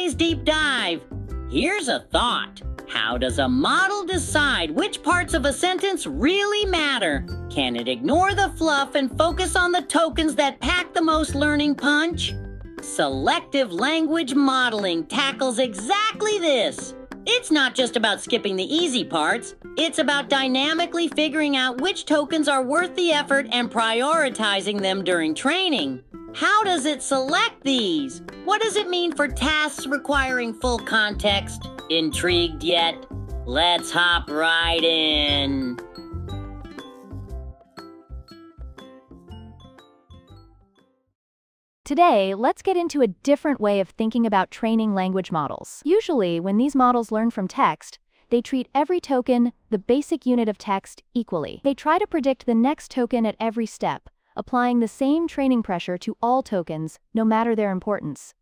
today's deep dive. Here's a thought. How does a model decide which parts of a sentence really matter? Can it ignore the fluff and focus on the tokens that pack the most learning punch? Selective language modeling tackles exactly this. It's not just about skipping the easy parts. It's about dynamically figuring out which tokens are worth the effort and prioritizing them during training. How does it select these? What does it mean for tasks requiring full context? Intrigued yet? Let's hop right in. Today, let's get into a different way of thinking about training language models. Usually, when these models learn from text, they treat every token, the basic unit of text, equally. They try to predict the next token at every step, applying the same training pressure to all tokens, no matter their importance.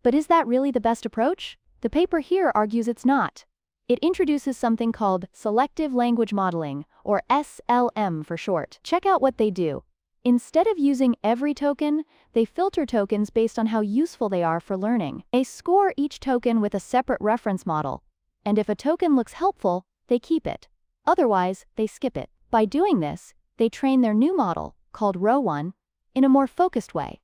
But is that really the best approach? The paper here argues it's not. It introduces something called Selective Language Modeling, or SLM for short. Check out what they do. Instead of using every token, they filter tokens based on how useful they are for learning. They score each token with a separate reference model, and if a token looks helpful, they keep it. Otherwise, they skip it. By doing this, they train their new model, called Rho-1, in a more focused way.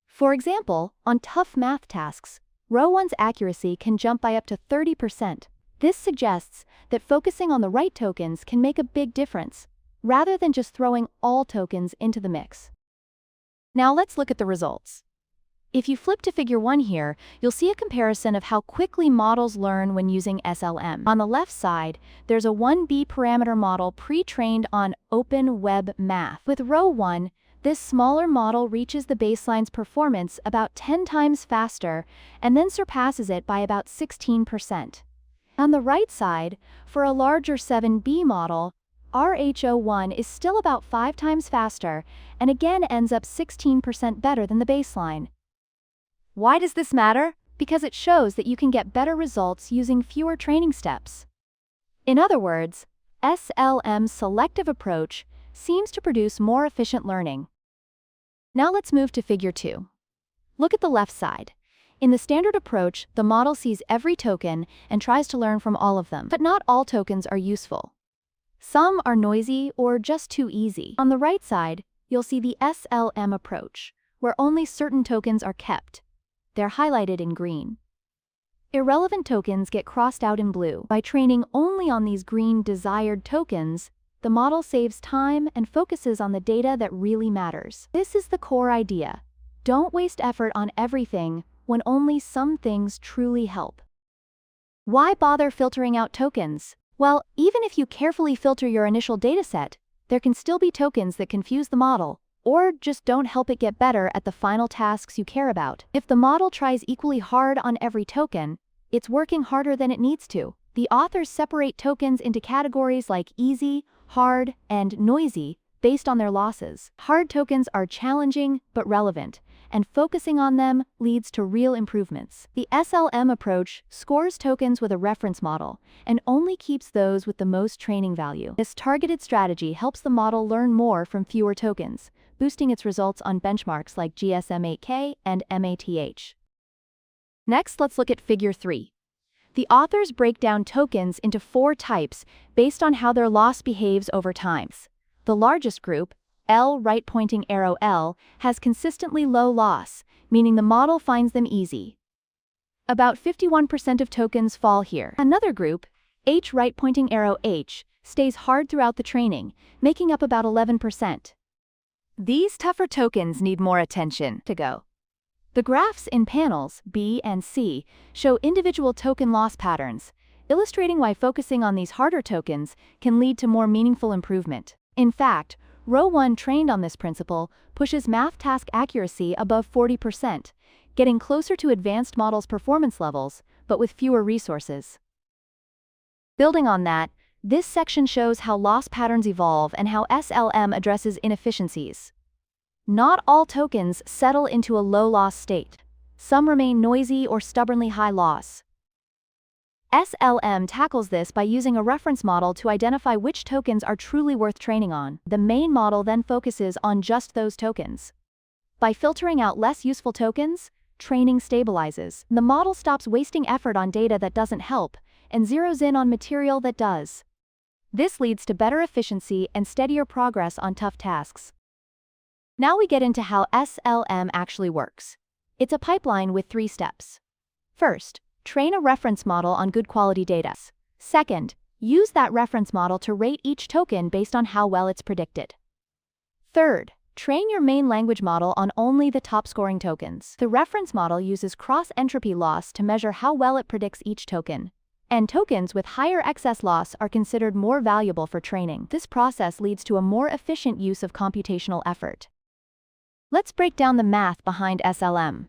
For example, on tough math tasks, Rho-1's accuracy can jump by up to 30%. This suggests that focusing on the right tokens can make a big difference, rather than just throwing all tokens into the mix. Now let's look at the results. If you flip to figure 1 here, you'll see a comparison of how quickly models learn when using SLM. On the left side, there's a 1B parameter model pre-trained on open web math. With Rho-1, this smaller model reaches the baseline's performance about 10 times faster and then surpasses it by about 16%. On the right side, for a larger 7B model, Rho-1 is still about 5 times faster and again ends up 16% better than the baseline. Why does this matter? Because it shows that you can get better results using fewer training steps. In other words, SLM's selective approach seems to produce more efficient learning. Now let's move to figure 2. Look at the left side. In the standard approach, the model sees every token and tries to learn from all of them. But not all tokens are useful. Some are noisy or just too easy. On the right side, you'll see the SLM approach, where only certain tokens are kept. They're highlighted in green. Irrelevant tokens get crossed out in blue. By training only on these green desired tokens, the model saves time and focuses on the data that really matters. This is the core idea. Don't waste effort on everything when only some things truly help. Why bother filtering out tokens? Well, even if you carefully filter your initial dataset, there can still be tokens that confuse the model, or just don't help it get better at the final tasks you care about. If the model tries equally hard on every token, it's working harder than it needs to. The authors separate tokens into categories like easy, hard, and noisy based on their losses. Hard tokens are challenging but relevant, and focusing on them leads to real improvements. The SLM approach scores tokens with a reference model and only keeps those with the most training value. This targeted strategy helps the model learn more from fewer tokens, boosting its results on benchmarks like GSM-8K and MATH. Next, let's look at figure 3. The authors break down tokens into 4 types based on how their loss behaves over time. The largest group, L right pointing arrow L, has consistently low loss, meaning the model finds them easy. About 51% of tokens fall here. Another group, H right pointing arrow H, stays hard throughout the training, making up about 11%. These tougher tokens need more attention to go. The graphs in panels B and C show individual token loss patterns, illustrating why focusing on these harder tokens can lead to more meaningful improvement. In fact, Rho-1 trained on this principle pushes math task accuracy above 40%, getting closer to advanced models' performance levels, but with fewer resources. Building on that, this section shows how loss patterns evolve and how SLM addresses inefficiencies. Not all tokens settle into a low-loss state. Some remain noisy or stubbornly high loss. SLM tackles this by using a reference model to identify which tokens are truly worth training on. The main model then focuses on just those tokens. By filtering out less useful tokens, training stabilizes. The model stops wasting effort on data that doesn't help and zeroes in on material that does. This leads to better efficiency and steadier progress on tough tasks. Now we get into how SLM actually works. It's a pipeline with 3 steps. First, train a reference model on good quality data. Second, use that reference model to rate each token based on how well it's predicted. Third, train your main language model on only the top-scoring tokens. The reference model uses cross-entropy loss to measure how well it predicts each token. And tokens with higher excess loss are considered more valuable for training. This process leads to a more efficient use of computational effort. Let's break down the math behind SLM.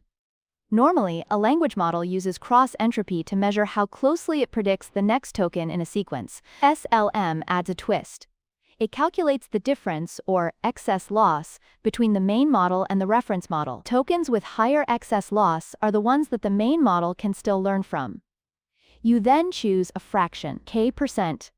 Normally, a language model uses cross-entropy to measure how closely it predicts the next token in a sequence. SLM adds a twist. It calculates the difference, or excess loss, between the main model and the reference model. Tokens with higher excess loss are the ones that the main model can still learn from. You then choose a fraction, k%.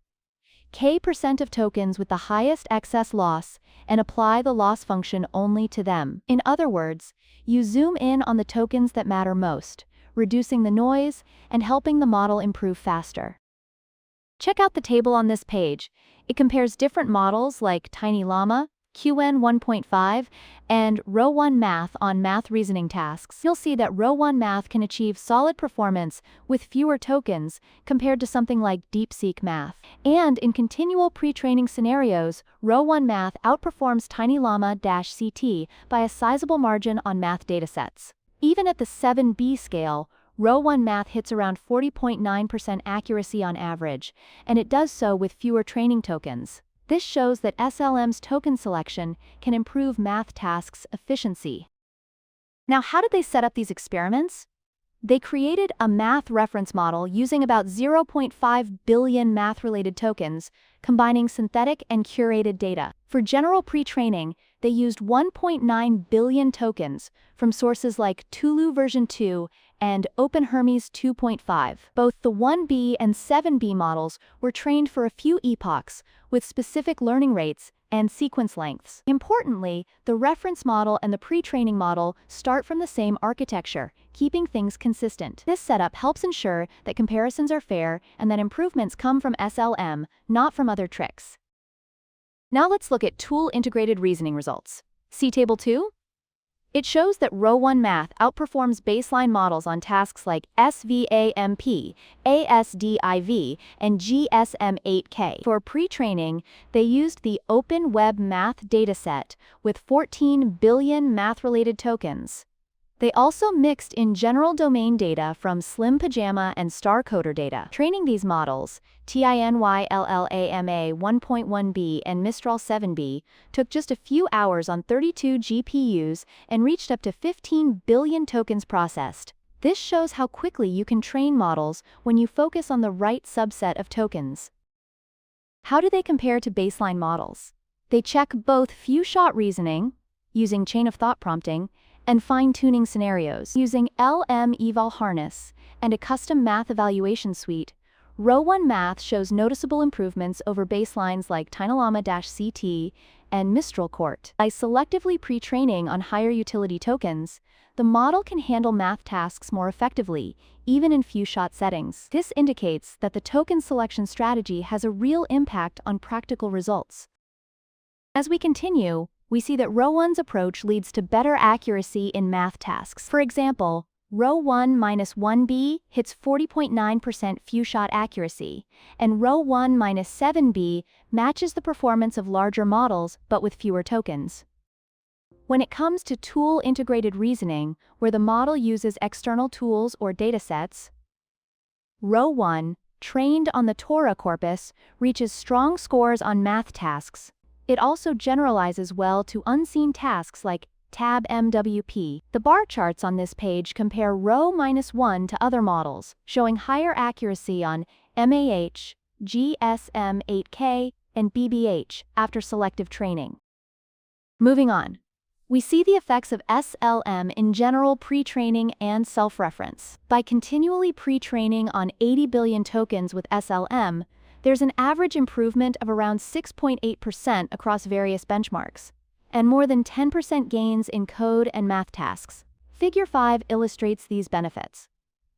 K% of tokens with the highest excess loss, and apply the loss function only to them. In other words, you zoom in on the tokens that matter most, reducing the noise and helping the model improve faster. Check out the table on this page. It compares different models like Tiny Llama, QN 1.5, and Rho-1 Math on math reasoning tasks. You'll see that Rho-1 Math can achieve solid performance with fewer tokens compared to something like DeepSeek Math. And in continual pre-training scenarios, Rho-1 Math outperforms Tiny Llama-CT by a sizable margin on math datasets. Even at the 7B scale, Rho-1 Math hits around 40.9% accuracy on average, and it does so with fewer training tokens. This shows that SLM's token selection can improve math tasks' efficiency. Now, how did they set up these experiments? They created a math reference model using about 0.5 billion math-related tokens, combining synthetic and curated data. For general pre-training, they used 1.9 billion tokens from sources like Tulu version 2 and OpenHermes 2.5. Both the 1B and 7B models were trained for a few epochs, with specific learning rates and sequence lengths. Importantly, the reference model and the pre-training model start from the same architecture, keeping things consistent. This setup helps ensure that comparisons are fair and that improvements come from SLM, not from other tricks. Now let's look at tool-integrated reasoning results. See Table 2? It shows that Rho-1 Math outperforms baseline models on tasks like SVAMP, ASDIV, and GSM8K. For pre-training, they used the Open Web Math dataset with 14 billion math-related tokens. They also mixed in general domain data from Slim Pajama and StarCoder data. Training these models, TINYLLAMA 1.1b and Mistral 7b, took just a few hours on 32 GPUs and reached up to 15 billion tokens processed. This shows how quickly you can train models when you focus on the right subset of tokens. How do they compare to baseline models? They check both few-shot reasoning, using chain-of-thought prompting, and fine-tuning scenarios. Using LM Eval Harness and a custom math evaluation suite, Rho-1 Math shows noticeable improvements over baselines like TinyLlama-CT and Mistral Court. By selectively pre-training on higher utility tokens, the model can handle math tasks more effectively, even in few-shot settings. This indicates that the token selection strategy has a real impact on practical results. As we continue, we see that Rho-1's approach leads to better accuracy in math tasks. For example, Rho-1-1b hits 40.9% few-shot accuracy, and Rho-1-7b matches the performance of larger models but with fewer tokens. When it comes to tool-integrated reasoning, where the model uses external tools or datasets, Rho-1, trained on the Torah corpus, reaches strong scores on math tasks. It also generalizes well to unseen tasks like Tab MWP. The bar charts on this page compare Rho-1 to other models, showing higher accuracy on MAH, GSM8K, and BBH after selective training. Moving on, we see the effects of SLM in general pre-training and self-reference. By continually pre-training on 80 billion tokens with SLM, there's an average improvement of around 6.8% across various benchmarks, and more than 10% gains in code and math tasks. Figure 5 illustrates these benefits.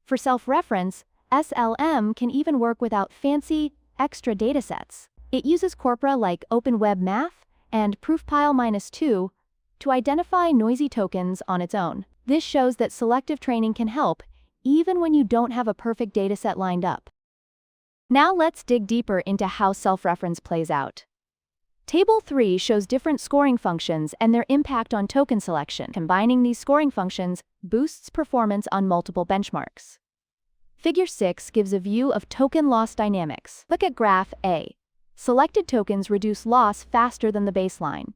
For self-reference, SLM can even work without fancy, extra datasets. It uses corpora like Open Web Math and Proofpile-2 to identify noisy tokens on its own. This shows that selective training can help, even when you don't have a perfect dataset lined up. Now let's dig deeper into how self-reference plays out. Table 3 shows different scoring functions and their impact on token selection. Combining these scoring functions boosts performance on multiple benchmarks. Figure 6 gives a view of token loss dynamics. Look at graph A. Selected tokens reduce loss faster than the baseline.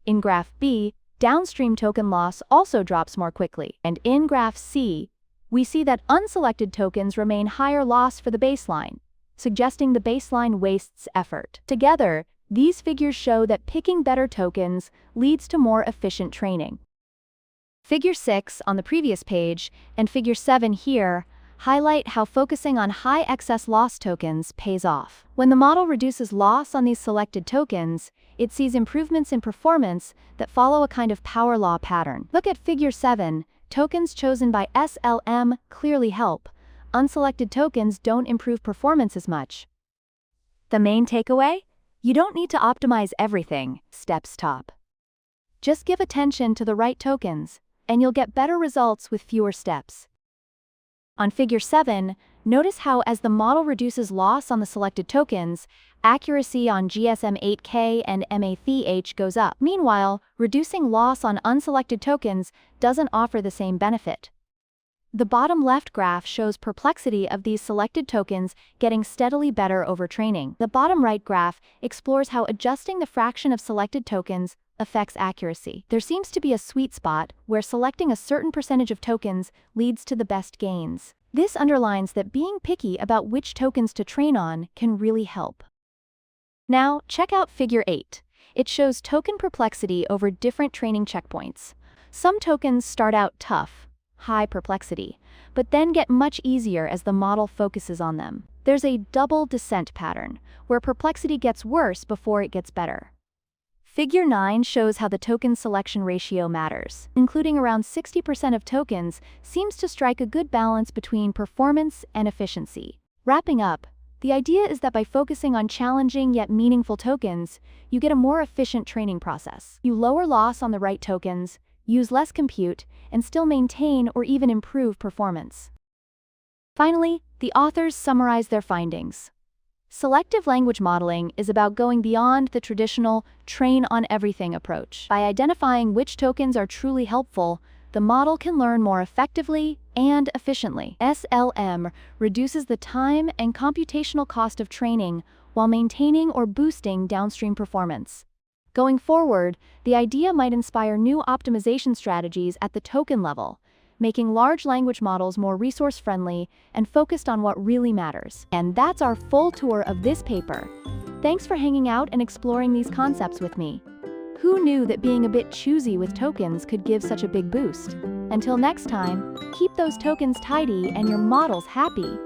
In graph B, downstream token loss also drops more quickly. And in graph C, we see that unselected tokens remain higher loss for the baseline, suggesting the baseline wastes effort. Together, these figures show that picking better tokens leads to more efficient training. Figure 6 on the previous page and Figure 7 here highlight how focusing on high excess loss tokens pays off. When the model reduces loss on these selected tokens, it sees improvements in performance that follow a kind of power law pattern. Look at Figure 7. Tokens chosen by SLM clearly help. Unselected tokens don't improve performance as much. The main takeaway? You don't need to optimize everything, steps top. Just give attention to the right tokens, and you'll get better results with fewer steps. On Figure 7, notice how as the model reduces loss on the selected tokens, accuracy on GSM-8K and MATH goes up. Meanwhile, reducing loss on unselected tokens doesn't offer the same benefit. The bottom left graph shows perplexity of these selected tokens getting steadily better over training. The bottom right graph explores how adjusting the fraction of selected tokens affects accuracy. There seems to be a sweet spot where selecting a certain percentage of tokens leads to the best gains. This underlines that being picky about which tokens to train on can really help. Now, check out Figure 8. It shows token perplexity over different training checkpoints. Some tokens start out tough, high perplexity, but then get much easier as the model focuses on them. There's a double descent pattern, where perplexity gets worse before it gets better. Figure 9 shows how the token selection ratio matters. Including around 60% of tokens seems to strike a good balance between performance and efficiency. Wrapping up, the idea is that by focusing on challenging yet meaningful tokens, you get a more efficient training process. You lower loss on the right tokens, use less compute, and still maintain or even improve performance. Finally, the authors summarize their findings. Selective language modeling is about going beyond the traditional train-on-everything approach. By identifying which tokens are truly helpful, the model can learn more effectively and efficiently. SLM reduces the time and computational cost of training while maintaining or boosting downstream performance. Going forward, the idea might inspire new optimization strategies at the token level, making large language models more resource-friendly and focused on what really matters. And that's our full tour of this paper. Thanks for hanging out and exploring these concepts with me. Who knew that being a bit choosy with tokens could give such a big boost? Until next time, keep those tokens tidy and your models happy.